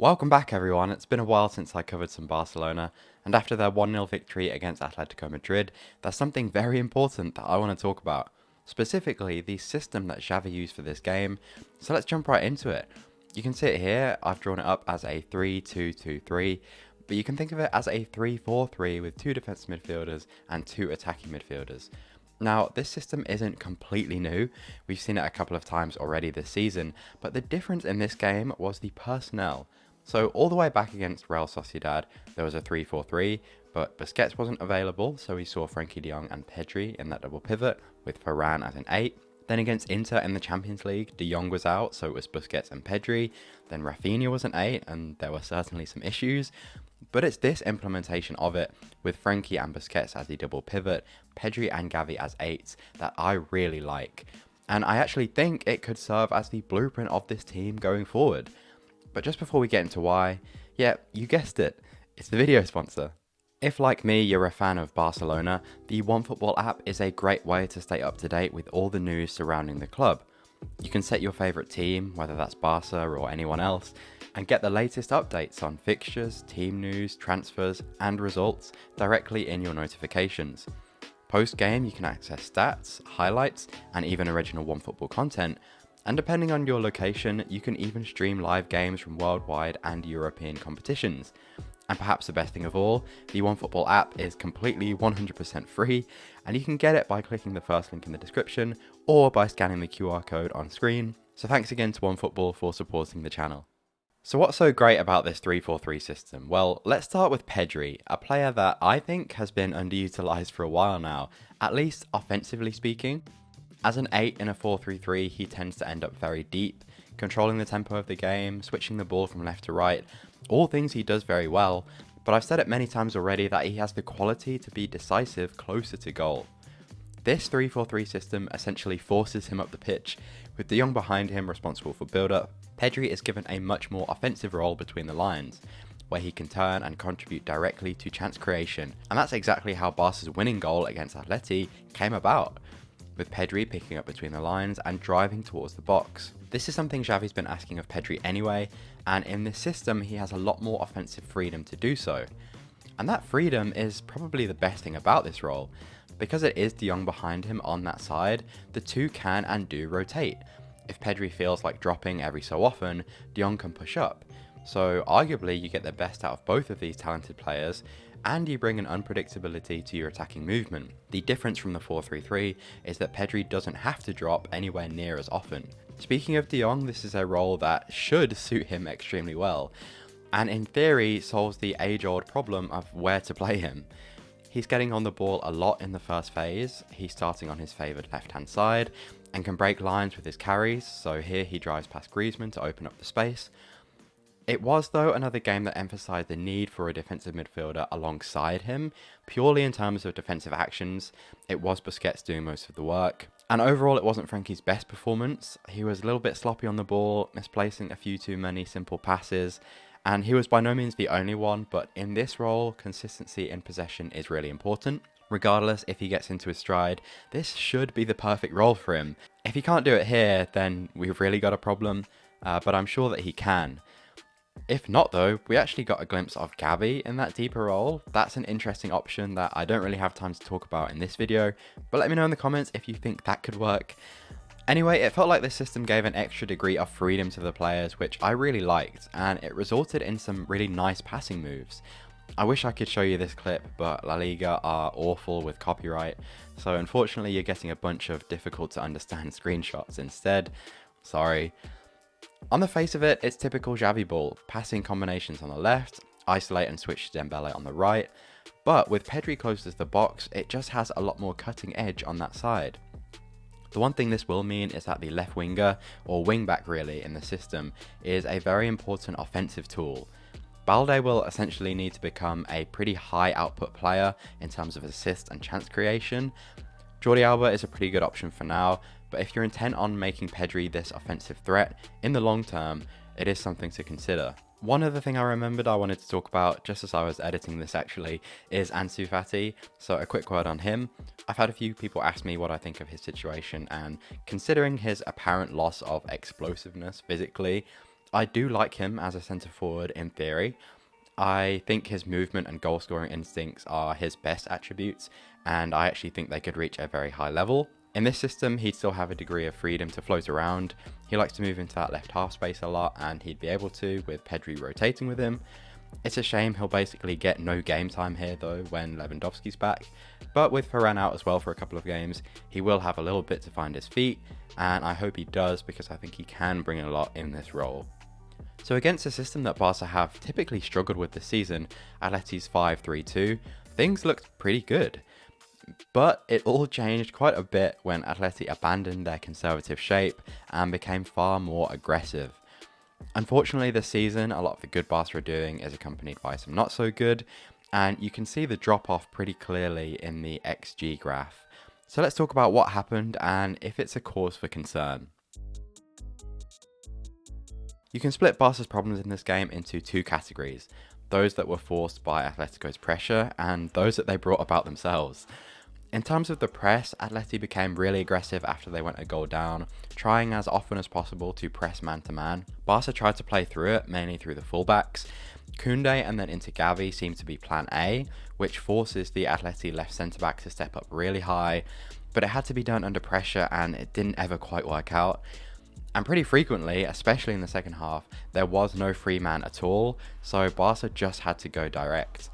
Welcome back everyone, it's been a while since I covered some Barcelona, and after their 1-0 victory against Atletico Madrid, there's something very important that I want to talk about. Specifically, the system that Xavi used for this game, so let's jump right into it. You can see it here, I've drawn it up as a 3-2-2-3, but you can think of it as a 3-4-3 with 2 defensive midfielders and 2 attacking midfielders. Now, this system isn't completely new, we've seen it a couple of times already this season, but the difference in this game was the personnel. So all the way back against Real Sociedad, there was a 3-4-3, but Busquets wasn't available, so we saw Frenkie de Jong and Pedri in that double pivot, with Varane as an 8. Then against Inter in the Champions League, de Jong was out, so it was Busquets and Pedri. Then Rafinha was an 8, and there were certainly some issues. But it's this implementation of it, with Frenkie and Busquets as the double pivot, Pedri and Xavi as 8s, that I really like. And I actually think it could serve as the blueprint of this team going forward. But just before we get into why, yeah, you guessed it, it's the video sponsor. If like me, you're a fan of Barcelona, the OneFootball app is a great way to stay up to date with all the news surrounding the club. You can set your favourite team, whether that's Barca or anyone else, and get the latest updates on fixtures, team news, transfers, and results directly in your notifications. Post-game, you can access stats, highlights, and even original OneFootball content. And depending on your location, you can even stream live games from worldwide and European competitions. And perhaps the best thing of all, the OneFootball app is completely 100% free, and you can get it by clicking the first link in the description or by scanning the QR code on screen. So thanks again to OneFootball for supporting the channel. So what's so great about this 3-4-3 system? Well, let's start with Pedri, a player that I think has been underutilized for a while now, at least offensively speaking. As an 8 in a 4-3-3, he tends to end up very deep, controlling the tempo of the game, switching the ball from left to right, all things he does very well, but I've said it many times already that he has the quality to be decisive closer to goal. This 3-4-3 system essentially forces him up the pitch, with de Jong behind him responsible for build-up. Pedri is given a much more offensive role between the lines, where he can turn and contribute directly to chance creation, and that's exactly how Barca's winning goal against Atleti came about, with Pedri picking up between the lines and driving towards the box. This is something Xavi's been asking of Pedri anyway, and in this system he has a lot more offensive freedom to do so. And that freedom is probably the best thing about this role. Because it is de Jong behind him on that side, the two can and do rotate. If Pedri feels like dropping every so often, de Jong can push up. So arguably you get the best out of both of these talented players, and you bring an unpredictability to your attacking movement. The difference from the 4-3-3 is that Pedri doesn't have to drop anywhere near as often. Speaking of de Jong, this is a role that should suit him extremely well, and in theory solves the age-old problem of where to play him. He's getting on the ball a lot in the first phase, he's starting on his favoured left-hand side, and can break lines with his carries, so here he drives past Griezmann to open up the space. It was, though, another game that emphasised the need for a defensive midfielder alongside him. Purely in terms of defensive actions, it was Busquets doing most of the work. And overall, it wasn't Frenkie's best performance. He was a little bit sloppy on the ball, misplacing a few too many simple passes. And he was by no means the only one, but in this role, consistency in possession is really important. Regardless if he gets into his stride, this should be the perfect role for him. If he can't do it here, then we've really got a problem, but I'm sure that he can. If not though, we actually got a glimpse of Xavi in that deeper role. That's an interesting option that I don't really have time to talk about in this video, but let me know in the comments if you think that could work. Anyway, it felt like this system gave an extra degree of freedom to the players, which I really liked, and it resulted in some really nice passing moves. I wish I could show you this clip, but La Liga are awful with copyright, so unfortunately you're getting a bunch of difficult to understand screenshots instead. Sorry. On the face of it, it's typical Xavi ball, passing combinations on the left, isolate and switch to Dembele on the right, but with Pedri close to the box, it just has a lot more cutting edge on that side. The one thing this will mean is that the left winger, or wing back really, in the system is a very important offensive tool. Balde will essentially need to become a pretty high output player in terms of assist and chance creation. Jordi Alba is a pretty good option for now, but if you're intent on making Pedri this offensive threat in the long term, it is something to consider. One other thing I remembered I wanted to talk about, just as I was editing this actually, is Ansu Fati, so a quick word on him. I've had a few people ask me what I think of his situation, and considering his apparent loss of explosiveness physically, I do like him as a centre forward in theory. I think his movement and goal scoring instincts are his best attributes, and I actually think they could reach a very high level. In this system, he'd still have a degree of freedom to float around. He likes to move into that left half space a lot, and he'd be able to with Pedri rotating with him. It's a shame he'll basically get no game time here though when Lewandowski's back, but with Varane out as well for a couple of games, he will have a little bit to find his feet, and I hope he does because I think he can bring a lot in this role. So against a system that Barca have typically struggled with this season, Atleti's 5-3-2, things looked pretty good. But it all changed quite a bit when Atleti abandoned their conservative shape and became far more aggressive. Unfortunately this season, a lot of the good Barca are doing is accompanied by some not so good, and you can see the drop off pretty clearly in the XG graph. So let's talk about what happened and if it's a cause for concern. You can split Barca's problems in this game into two categories, those that were forced by Atletico's pressure and those that they brought about themselves. In terms of the press, Atleti became really aggressive after they went a goal down, trying as often as possible to press man-to-man. Barca tried to play through it, mainly through the fullbacks. Koundé and then into Xavi seemed to be plan A, which forces the Atleti left centre-back to step up really high, but it had to be done under pressure and it didn't ever quite work out. And pretty frequently, especially in the second half, there was no free man at all, so Barca just had to go direct.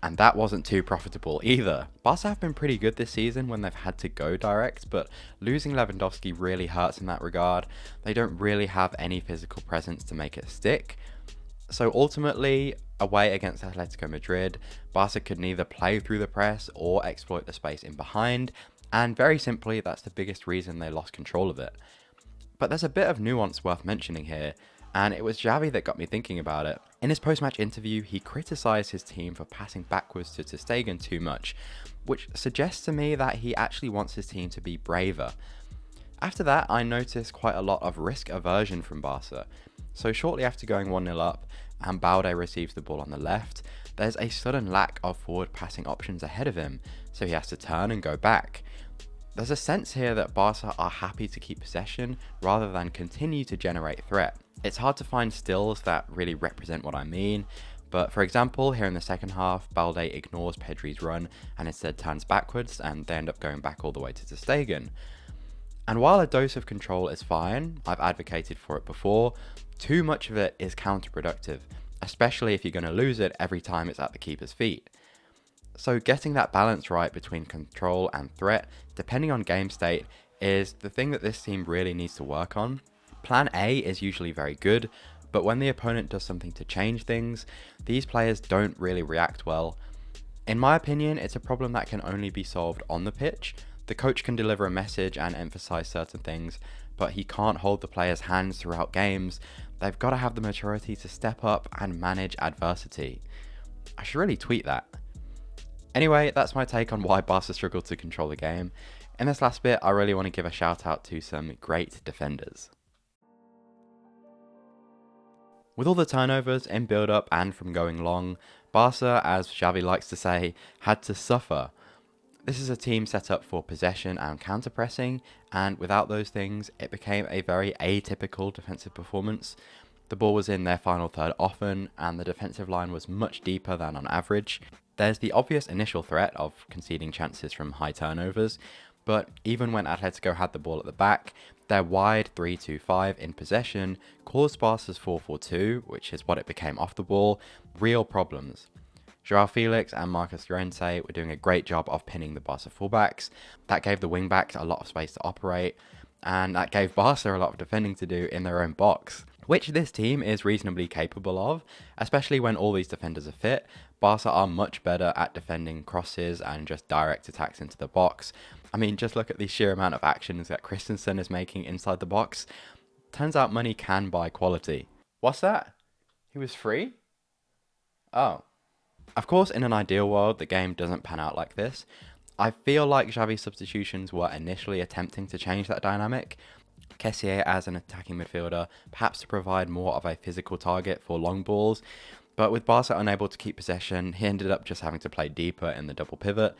And that wasn't too profitable either. Barca have been pretty good this season when they've had to go direct, but losing Lewandowski really hurts in that regard. They don't really have any physical presence to make it stick. So ultimately, away against Atletico Madrid, Barca could neither play through the press or exploit the space in behind, and very simply, that's the biggest reason they lost control of it. But there's a bit of nuance worth mentioning here, and it was Xavi that got me thinking about it. In his post-match interview, he criticised his team for passing backwards to ter Stegen too much, which suggests to me that he actually wants his team to be braver. After that, I noticed quite a lot of risk aversion from Barca. So shortly after going 1-0 up, and Balde receives the ball on the left, there's a sudden lack of forward passing options ahead of him, so he has to turn and go back. There's a sense here that Barca are happy to keep possession rather than continue to generate threat. It's hard to find stills that really represent what I mean, but for example, here in the second half, Balde ignores Pedri's run and instead turns backwards, and they end up going back all the way to ter Stegen. And while a dose of control is fine, I've advocated for it before, too much of it is counterproductive, especially if you're going to lose it every time it's at the keeper's feet. So getting that balance right between control and threat, depending on game state, is the thing that this team really needs to work on. Plan A is usually very good, but when the opponent does something to change things, these players don't really react well. In my opinion, it's a problem that can only be solved on the pitch. The coach can deliver a message and emphasize certain things, but he can't hold the players' hands throughout games. They've got to have the maturity to step up and manage adversity. I should really tweet that. Anyway, that's my take on why Barca struggled to control the game. In this last bit, I really want to give a shout out to some great defenders. With all the turnovers in build-up and from going long, Barca, as Xavi likes to say, had to suffer. This is a team set up for possession and counter-pressing, and without those things, it became a very atypical defensive performance. The ball was in their final third often, and the defensive line was much deeper than on average. There's the obvious initial threat of conceding chances from high turnovers, but even when Atletico had the ball at the back, their wide 3-2-5 in possession caused Barca's 4-4-2, which is what it became off the ball, real problems. Joao Felix and Marcos Llorente were doing a great job of pinning the Barca fullbacks. That gave the wingbacks a lot of space to operate, and that gave Barca a lot of defending to do in their own box, which this team is reasonably capable of, especially when all these defenders are fit. Barca are much better at defending crosses and just direct attacks into the box. I mean, just look at the sheer amount of actions that Christensen is making inside the box. Turns out money can buy quality. What's that? He was free? Oh. Of course, in an ideal world, the game doesn't pan out like this. I feel like Xavi's substitutions were initially attempting to change that dynamic. Kessié as an attacking midfielder, perhaps to provide more of a physical target for long balls, but with Barca unable to keep possession, he ended up just having to play deeper in the double pivot.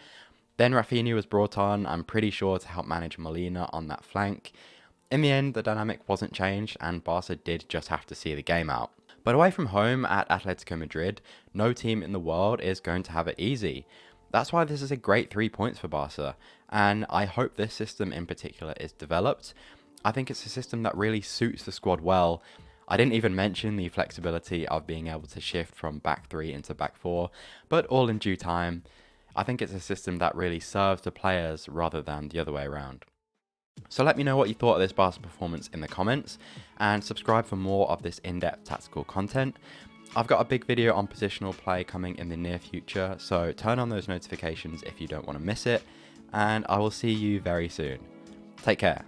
Then Rafinha was brought on, I'm pretty sure, to help manage Molina on that flank. In the end, the dynamic wasn't changed and Barca did just have to see the game out. But away from home at Atletico Madrid, no team in the world is going to have it easy. That's why this is a great 3 points for Barca, and I hope this system in particular is developed. I think it's a system that really suits the squad well. I didn't even mention the flexibility of being able to shift from back 3 into back 4, but all in due time. I think it's a system that really serves the players rather than the other way around. So let me know what you thought of this Barca performance in the comments, and subscribe for more of this in-depth tactical content. I've got a big video on positional play coming in the near future, so turn on those notifications if you don't want to miss it, and I will see you very soon. Take care.